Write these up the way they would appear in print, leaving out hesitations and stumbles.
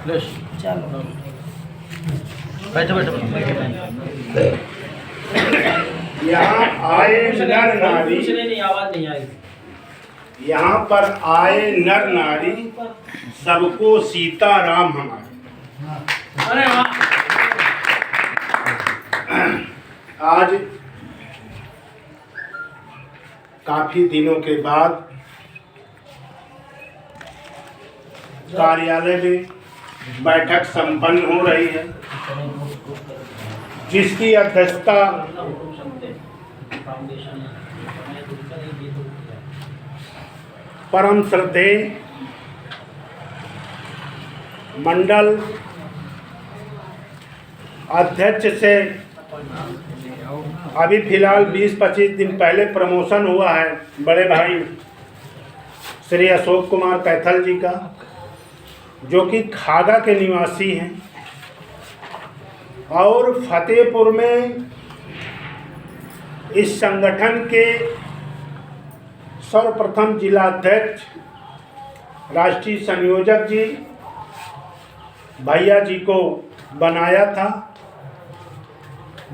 चलो बैठो बैठो। यहाँ आए नर नारी, नहीं आवाज नहीं आई। यहाँ पर आए नर नारी, सबको सीता राम हमारे। अरे वाह। आज काफी दिनों के बाद कार्यालय में बैठक संपन्न हो रही है, जिसकी अध्यक्षता परम श्रद्धेय मंडल अध्यक्ष से अभी फिलहाल 20-25 दिन पहले प्रमोशन हुआ है बड़े भाई श्री अशोक कुमार कैथल जी का, जो कि खागा के निवासी हैं और फतेहपुर में इस संगठन के सर्वप्रथम जिला अध्यक्ष राष्ट्रीय संयोजक जी भैया जी को बनाया था।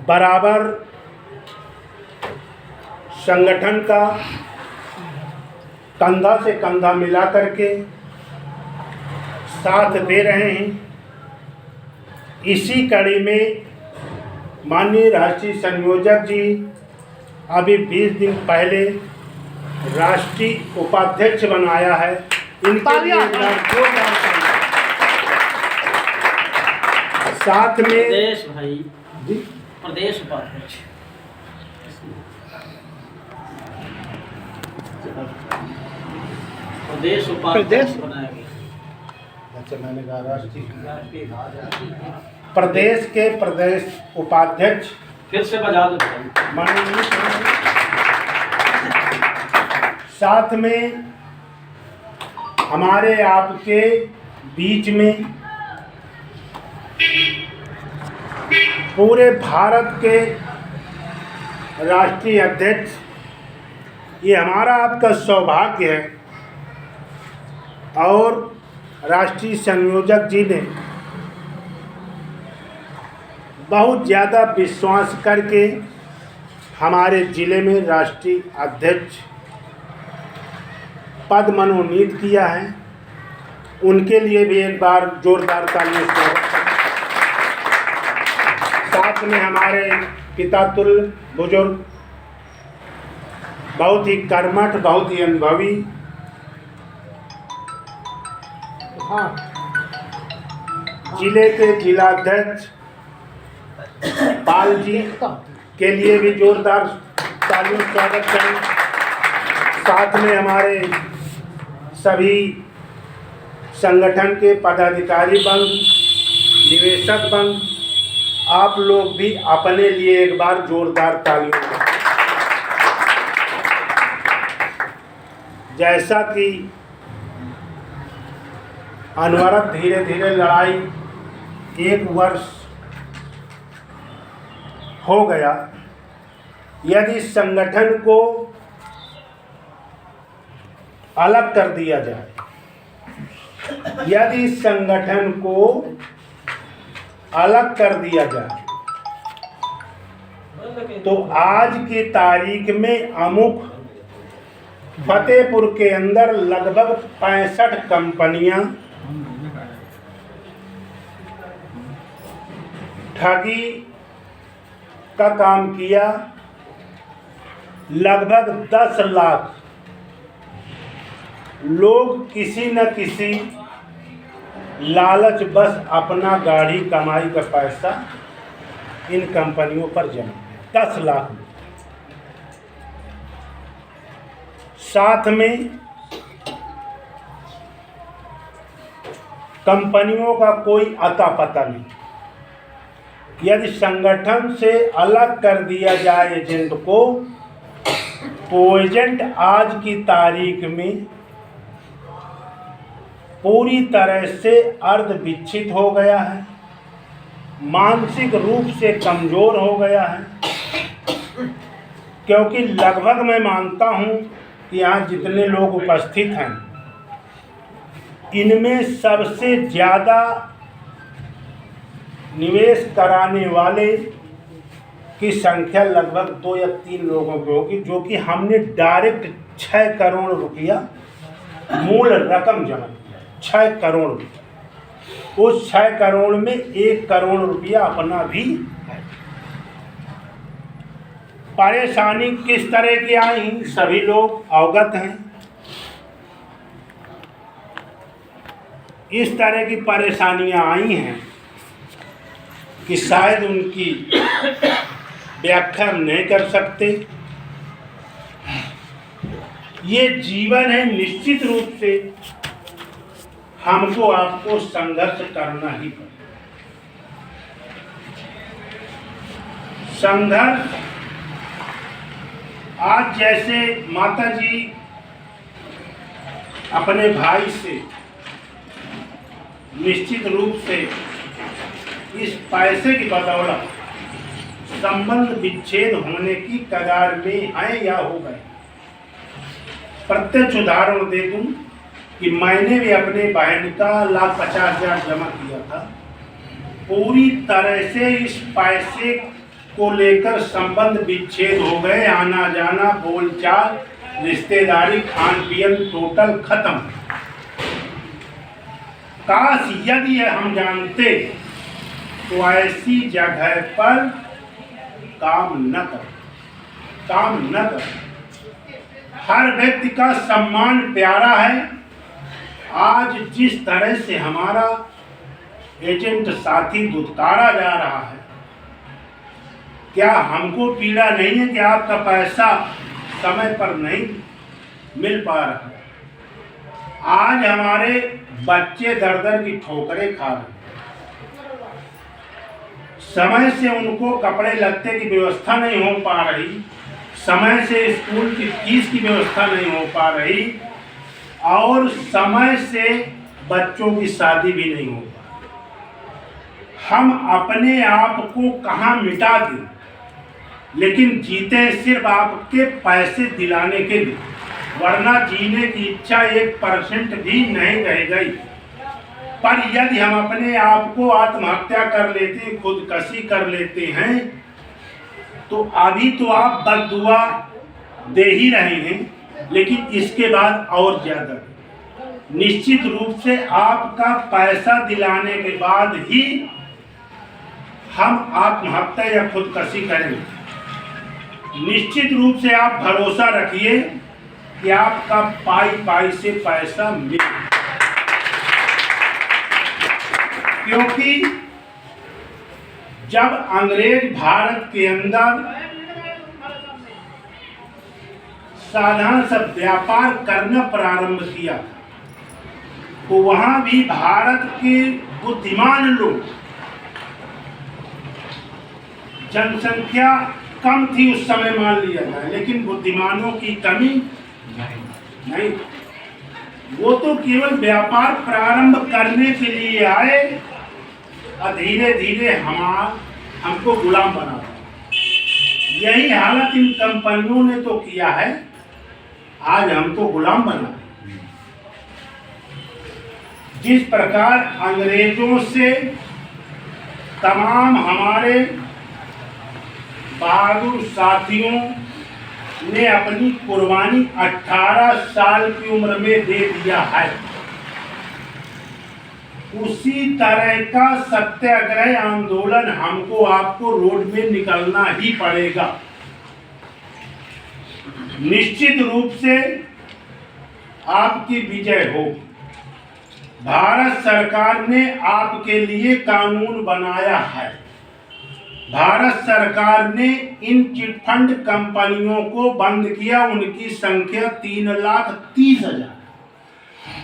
बराबर संगठन का कंधा से कंधा मिला करके साथ दे रहे हैं। इसी कड़ी में माननीय राष्ट्रीय संयोजक जी अभी 20 दिन पहले राष्ट्रीय उपाध्यक्ष बनाया है। इनके लिए साथ में प्रदेश भाई जी प्रदेश उपाध्यक्ष प्रदेश उपाध्यक्ष बनाया गया। अच्छा, मैंने कहा राष्ट्रीय प्रदेश के प्रदेश उपाध्यक्ष फिर से बजा दो भाई। माननीय साथ में हमारे आपके बीच में पूरे भारत के राष्ट्रीय अध्यक्ष, ये हमारा आपका सौभाग्य है। और राष्ट्रीय संयोजक जी ने बहुत ज़्यादा विश्वास करके हमारे ज़िले में राष्ट्रीय अध्यक्ष पद मनोनीत किया है। उनके लिए भी एक बार जोरदार तालियों से। साथ में हमारे पिता तुल्य बुजुर्ग, बहुत ही कर्मठ, बहुत ही अनुभवी, जिले के जिलाध्यक्ष पाल जी के लिए भी जोरदार तालियों से स्वागत करें। साथ में हमारे सभी संगठन के पदाधिकारी बंद, निवेशक बंद, आप लोग भी अपने लिए एक बार जोरदार तालियों। जैसा कि अनवरत धीरे धीरे लड़ाई 1 वर्ष हो गया, यदि संगठन को अलग कर दिया जाए, यदि संगठन को अलग कर दिया जाए, तो आज की तारीख में अमुक फतेहपुर के अंदर लगभग 65 कंपनियां ठगी का काम किया। लगभग 10 लाख लोग किसी न किसी लालच बस अपना गाड़ी कमाई का पैसा इन कंपनियों पर जमा, 10 लाख। साथ में कंपनियों का कोई अता पता नहीं। यदि संगठन से अलग कर दिया जाए एजेंट को, तो एजेंट आज की तारीख में पूरी तरह से अर्ध विच्छित हो गया है, मानसिक रूप से कमज़ोर हो गया है। क्योंकि लगभग मैं मानता हूँ कि यहाँ जितने लोग उपस्थित हैं, इनमें सबसे ज़्यादा निवेश कराने वाले की संख्या लगभग 2 या 3 लोगों की होगी, जो कि हमने डायरेक्ट 6 करोड़ रुपया मूल रकम जमा किया। 6 करोड़ रुपया, उस 6 करोड़ में 1 करोड़ रुपया अपना भी है। परेशानी किस तरह की आई सभी लोग अवगत हैं। इस तरह की परेशानियां आई हैं कि शायद उनकी व्याख्या हम नहीं कर सकते। ये जीवन है, निश्चित रूप से हमको आपको संघर्ष करना ही पड़ेगा। संघर्ष आज जैसे माता जी अपने भाई से निश्चित रूप से इस पैसे की बदौलत संबंध विच्छेद होने की कगार में हैं या हो गए। प्रत्यक्ष उदाहरण दे दूं कि मैंने भी अपने बहन का 1,50,000 जमा किया था। पूरी तरह से इस पैसे को लेकर संबंध विच्छेद हो गए। आना जाना, बोलचाल, रिश्तेदारी, खान पियन टोटल खत्म। काश यदि हम जानते तो ऐसी जगह पर काम न कर। हर व्यक्ति का सम्मान प्यारा है। आज जिस तरह से हमारा एजेंट साथी दुत्कारा जा रहा है, क्या हमको पीड़ा नहीं है कि आपका पैसा समय पर नहीं मिल पा रहा है। आज हमारे बच्चे दर दर की ठोकरें खा रहे हैं। समय से उनको कपड़े लत्ते की व्यवस्था नहीं हो पा रही, समय से स्कूल की फीस की व्यवस्था नहीं हो पा रही, और समय से बच्चों की शादी भी नहीं हो पा रही। हम अपने आप को कहाँ मिटा दें, लेकिन जीते सिर्फ आपके पैसे दिलाने के लिए, वरना जीने की इच्छा 1% भी नहीं रह गई। पर यदि हम अपने आप को आत्महत्या कर लेते हैं, खुदकशी कर लेते हैं, तो अभी तो आप बद्दुआ दे ही रहे हैं, लेकिन इसके बाद और ज्यादा निश्चित रूप से आपका पैसा दिलाने के बाद ही हम आत्महत्या या खुदकशी करेंगे। निश्चित रूप से आप भरोसा रखिए कि आपका पाई से पैसा मिले, क्योंकि जब अंग्रेज भारत के अंदर साधारण सा व्यापार करना प्रारंभ किया, तो वहां भी भारत के बुद्धिमान लोग, जनसंख्या कम थी उस समय मान लिया जाए, लेकिन बुद्धिमानों की कमी नहीं। वो तो केवल व्यापार प्रारंभ करने के लिए आए और धीरे धीरे हमको गुलाम बना दिया। यही हालत इन कंपनियों ने तो किया है, आज हमको गुलाम बना। जिस प्रकार अंग्रेजों से तमाम हमारे बहादुर साथियों ने अपनी कुर्बानी 18 साल की उम्र में दे दिया है, उसी तरह का सत्याग्रह आंदोलन हमको आपको रोड में निकलना ही पड़ेगा। निश्चित रूप से आपकी विजय हो। भारत सरकार ने आपके लिए कानून बनाया है। भारत सरकार ने इन चिटफंड कंपनियों को बंद किया, उनकी संख्या 3,30,000।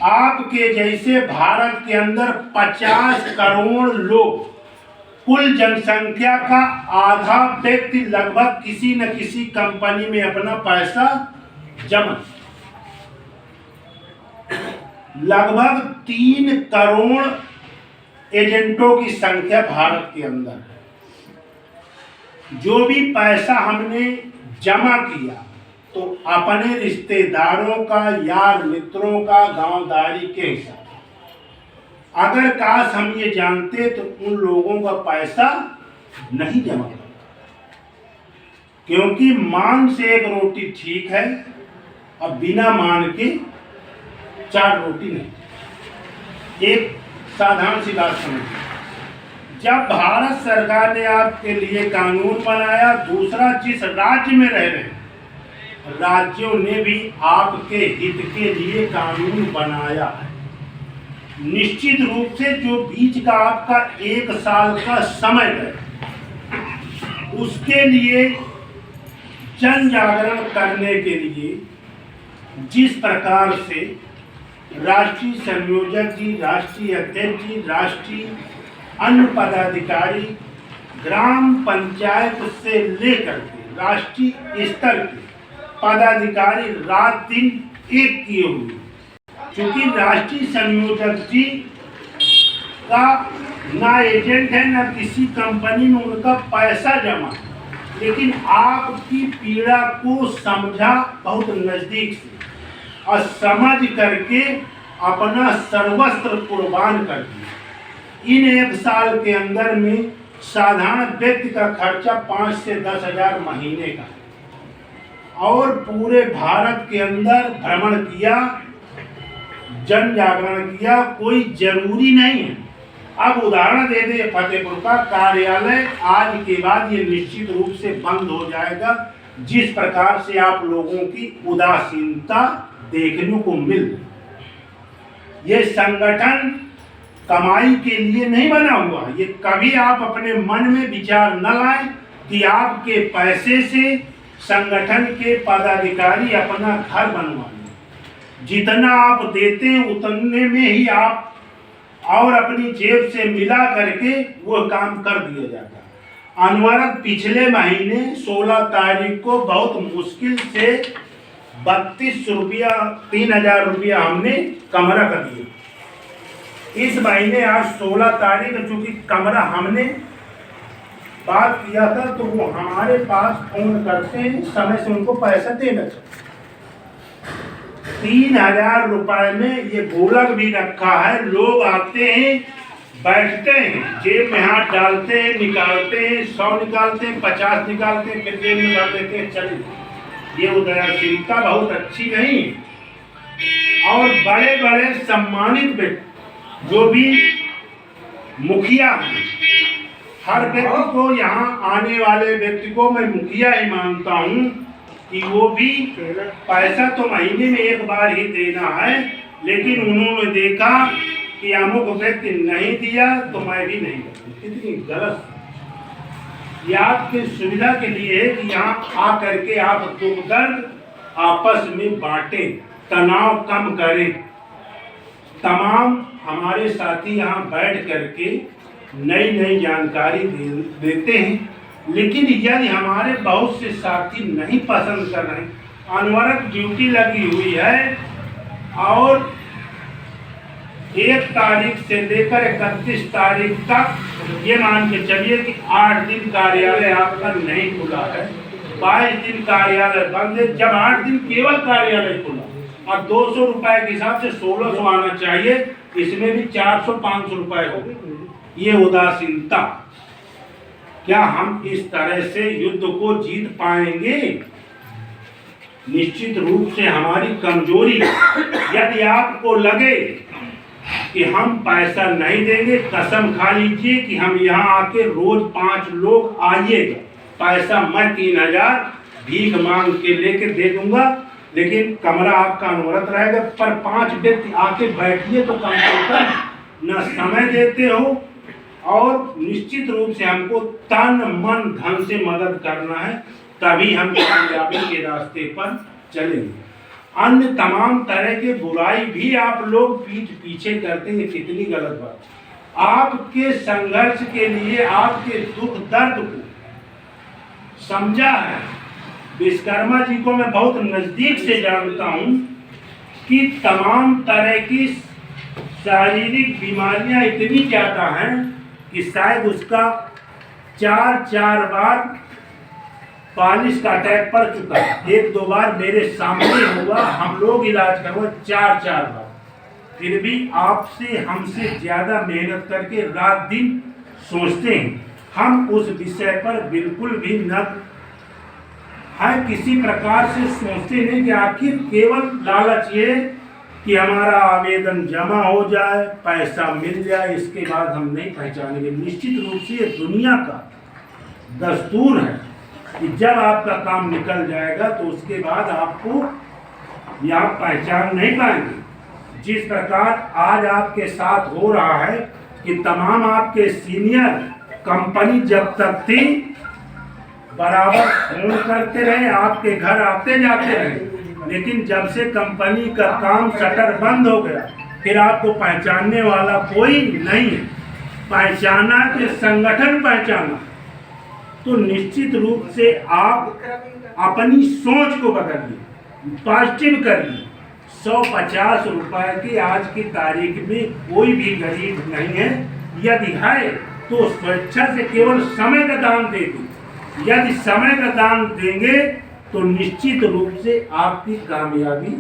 आपके जैसे भारत के अंदर 50 करोड़ लोग, कुल जनसंख्या का आधा व्यक्ति लगभग किसी न किसी कंपनी में अपना पैसा जमा, लगभग 3 करोड़ एजेंटों की संख्या भारत के अंदर है। जो भी पैसा हमने जमा किया तो अपने रिश्तेदारों का, यार मित्रों का, गांवदारी के हिसाब, अगर काश हम ये जानते तो उन लोगों का पैसा नहीं जमा करता, क्योंकि मान से एक रोटी ठीक है और बिना मान के 4 रोटी नहीं। एक साधारण सी बात समझिए, जब भारत सरकार ने आपके लिए कानून बनाया, दूसरा जिस राज्य में रह रहे राज्यों ने भी आपके हित के लिए कानून बनाया है। निश्चित रूप से जो बीच का आपका 1 साल का समय है, उसके लिए जन जागरण करने के लिए जिस प्रकार से राष्ट्रीय संयोजक जी, राष्ट्रीय अध्यक्ष जी, राष्ट्रीय अन्य पदाधिकारी, ग्राम पंचायत से लेकर के राष्ट्रीय स्तर के पदाधिकारी रात दिन एक किए हुए, क्योंकि राष्ट्रीय संयोजक जी का ना एजेंट है ना किसी कंपनी में उनका पैसा जमा, लेकिन आपकी पीड़ा को समझा बहुत नजदीक से और समझ करके अपना सर्वस्व कुर्बान कर दिया। इन 1 साल के अंदर में साधारण व्यक्ति का खर्चा 5 से 10 हजार महीने का है और पूरे भारत के अंदर भ्रमण किया, जन जागरण किया। कोई जरूरी नहीं है, अब उदाहरण दे दे फतेहपुर का कार्यालय आज के बाद ये निश्चित रूप से बंद हो जाएगा, जिस प्रकार से आप लोगों की उदासीनता देखने को मिल रही। ये संगठन कमाई के लिए नहीं बना हुआ, ये कभी आप अपने मन में विचार न लाएं कि आपके पैसे से संगठन के पदाधिकारी अपना घर बनवा लें। जितना आप देते हैं उतने में ही आप और अपनी जेब से मिला करके वो काम कर दिया जाता है। अनवरत पिछले महीने 16 तारीख को बहुत मुश्किल से 3,000 रुपया हमने कमरा का दिया। इस महीने आज 16 तारीख, चूंकि कमरा हमने बात किया था तो वो हमारे पास फोन करते हैं, समय से उनको पैसा देना चाहिए। 3,000 रुपए में ये गोलक भी रखा है। लोग आते हैं, बैठते हैं, जेब में हाथ डालते हैं, निकालते हैं, 100 निकालते हैं, 50 निकालते हैं, फिर जेब में डाल देते हैं, चलिए। ये उदासीनता बहुत अच्छी नहीं। और बड़े बड़े सम्मानित व्यक्ति जो भी मुखिया हैं, हर व्यक्ति को, यहाँ आने वाले व्यक्ति को मैं मुखिया ही मानता हूँ कि वो भी पैसा तो महीने में 1 बार ही देना है, लेकिन उन्होंने देखा कि अमुक व्यक्ति नहीं दिया तो मैं भी नहीं दूँ। कितनी गलत। ये आपकी सुविधा के लिए है कि यहाँ आ करके आप दुख दर्द आपस में बांटें, तनाव कम करें। तमाम हमारे साथी यहाँ बैठ करके नई नई जानकारी देते हैं, लेकिन यदि हमारे बहुत से साथी नहीं पसंद कर रहे, अनवरत ड्यूटी लगी हुई है और 1 तारीख से लेकर 31 तारीख तक ये मान के चलिए कि 8 दिन कार्यालय आपका नहीं खुला है, 22 दिन कार्यालय बंद है। जब 8 दिन केवल कार्यालय खुला और 200 रुपए के हिसाब से 1600 आना चाहिए, इसमें भी 400-500 रुपए हो गए। ये उदासीनता, क्या हम इस तरह से युद्ध को जीत पाएंगे? निश्चित रूप से हमारी कमजोरी। यदि आपको लगे कि हम पैसा नहीं देंगे, कसम खा लीजिए कि हम यहाँ आके रोज 5 लोग आइएगा, पैसा मैं 3,000 भीख मांग के लेके दे दूंगा, लेकिन कमरा आपका अनवरत रहेगा। पर 5 व्यक्ति आके बैठिए तो कम से कम न समय देते हो और निश्चित रूप से हमको तन मन धन से मदद करना है, तभी हम कामयाबी के रास्ते पर चलेंगे। अन्य तमाम तरह के बुराई भी आप लोग पीछे करते हैं, कितनी गलत बात। आपके संघर्ष के लिए, आपके दुख दर्द को समझा है। विश्वकर्मा जी को मैं बहुत नजदीक से जानता हूं कि तमाम तरह की शारीरिक बीमारियां इतनी ज्यादा हैं कि शायद उसका 4 बार पालिश का अटैक पड़ चुका है। 1-2 बार मेरे सामने हुआ, हम लोग इलाज करवा 4 बार, फिर भी आपसे हमसे ज़्यादा मेहनत करके रात दिन सोचते हैं। हम उस विषय पर बिल्कुल भी न है किसी प्रकार से सोचते नहीं कि आखिर केवल लालच ये कि हमारा आवेदन जमा हो जाए, पैसा मिल जाए, इसके बाद हम नहीं पहचानेंगे। निश्चित रूप से ये दुनिया का दस्तूर है कि जब आपका काम निकल जाएगा तो उसके बाद आपको यहाँ पहचान नहीं पाएंगे। जिस प्रकार आज आपके साथ हो रहा है कि तमाम आपके सीनियर कंपनी जब तक थी बराबर फोन करते रहे, आपके घर आते जाते रहे, लेकिन जब से कंपनी का काम शटर बंद हो गया फिर आपको पहचानने वाला कोई नहीं है। पहचाना कि संगठन पहचाना, तो निश्चित रूप से आप अपनी सोच को बदलिए, पॉजिटिव करिए। 150 रुपए की आज की तारीख में कोई भी गरीब नहीं है। यदि है तो स्वेच्छा से केवल समय का दान दे दो। यदि समय का दान देंगे तो निश्चित रूप से आपकी कामयाबी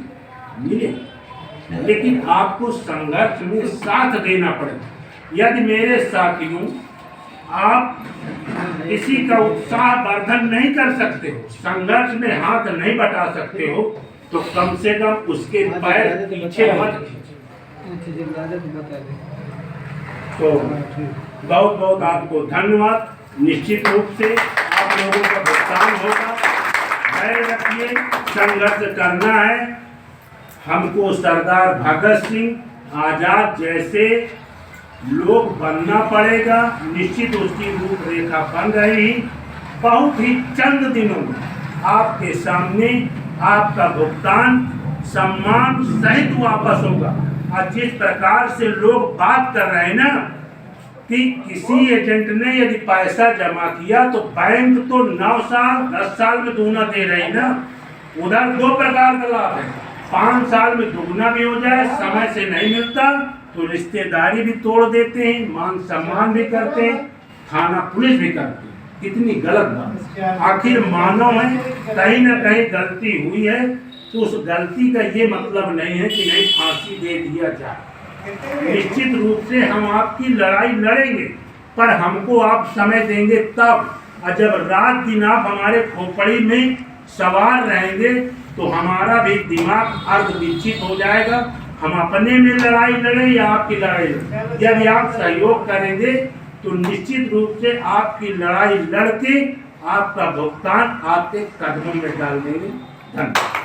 मिलेगी, लेकिन आपको संघर्ष में साथ देना पड़ेगा। यदि मेरे साथियों आप किसी का उत्साह वर्धन नहीं कर सकते हो, संघर्ष में हाथ नहीं बटा सकते हो, तो कम से कम उसके पैर पीछे मत खींचो। तो बहुत बहुत आपको धन्यवाद। निश्चित रूप से आप लोगों का भुगतान होगा। धैर्य रखिए, संघर्ष करना है। हमको सरदार भगत सिंह आजाद जैसे लोग बनना पड़ेगा। निश्चित उसकी रूपरेखा बन रही। बहुत ही चंद दिनों में आपके सामने आपका भुगतान सम्मान सहित वापस होगा। और जिस प्रकार से लोग बात कर रहे हैं ना कि किसी एजेंट ने यदि पैसा जमा किया तो बैंक तो 9 साल 10 साल में दूना दे रही ना, उधर 2 प्रकार का लाभ है। 5 साल में दुगना भी हो जाए, समय से नहीं मिलता तो रिश्तेदारी भी तोड़ देते हैं, मान सम्मान भी करते हैं, थाना पुलिस भी करते हैं। कितनी गलत बात। आखिर मानव है, कहीं ना कहीं गलती हुई है तो उस गलती का ये मतलब नहीं है कि नहीं फांसी दे दिया जाए। निश्चित रूप से हम आपकी लड़ाई लड़ेंगे, पर हमको आप समय देंगे तब। और जब रात दिन आप हमारे खोपड़ी में सवार रहेंगे तो हमारा भी दिमाग अर्ध विकसित हो जाएगा। हम अपने में लड़ाई लड़ें या आपकी लड़ाई लड़ें, यदि आप सहयोग करेंगे तो निश्चित रूप से आपकी लड़ाई लड़के आपका भुगतान आपके कदमों में डाल देंगे। धन्यवाद।